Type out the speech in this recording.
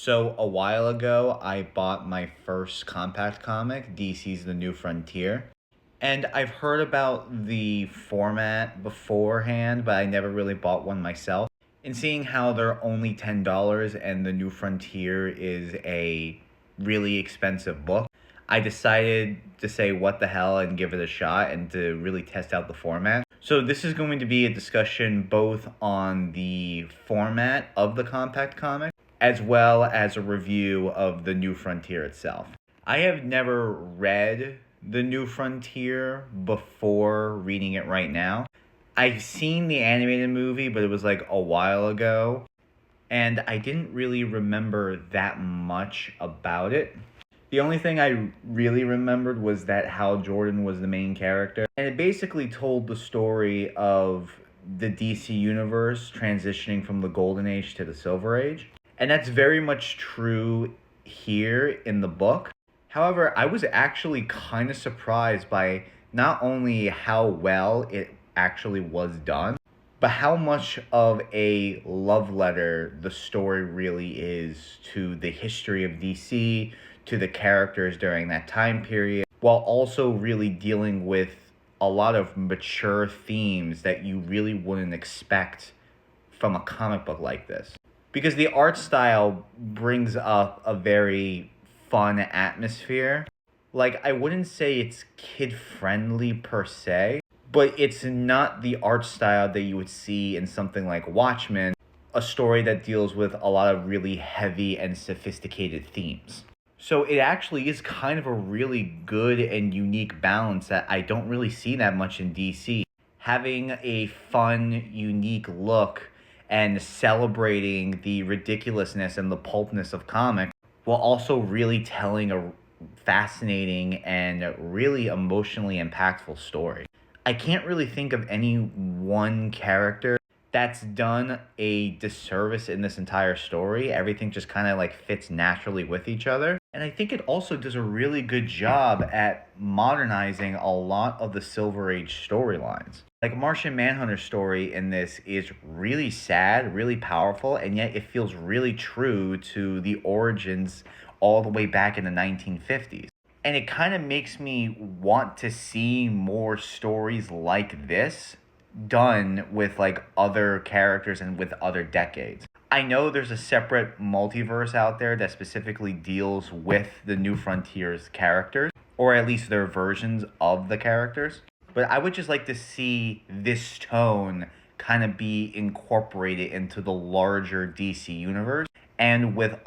So a while ago, I bought my first compact comic, DC's The New Frontier. And I've heard about the format beforehand, but I never really bought one myself. And seeing how they're only $10 and The New Frontier is a really expensive book, I decided to say what the hell and give it a shot and to really test out the format. So this is going to be a discussion both on the format of the compact comic as well as a review of The New Frontier itself. I have never read The New Frontier before reading it right now. I've seen the animated movie, but it was like a while ago, and I didn't really remember that much about it. The only thing I really remembered was that Hal Jordan was the main character, and it basically told the story of the DC universe transitioning from the Golden Age to the Silver Age. And that's very much true here in the book. However, I was actually kind of surprised by not only how well it actually was done, but how much of a love letter the story really is to the history of DC, to the characters during that time period, while also really dealing with a lot of mature themes that you really wouldn't expect from a comic book like this. Because the art style brings up a very fun atmosphere. Like, I wouldn't say it's kid friendly per se, but it's not the art style that you would see in something like Watchmen, a story that deals with a lot of really heavy and sophisticated themes. So it actually is kind of a really good and unique balance that I don't really see that much in DC. Having a fun, unique look and celebrating the ridiculousness and the pulpness of comics while also really telling a fascinating and really emotionally impactful story. I can't really think of any one character that's done a disservice in this entire story. Everything just kind of like fits naturally with each other. And I think it also does a really good job at modernizing a lot of the Silver Age storylines. Like Martian Manhunter's story in this is really sad, really powerful, and yet it feels really true to the origins all the way back in the 1950s. And it kind of makes me want to see more stories like this done with like other characters and with other decades. I know there's a separate multiverse out there that specifically deals with the New Frontiers characters, or at least their versions of the characters. But I would just like to see this tone kind of be incorporated into the larger DC universe and with a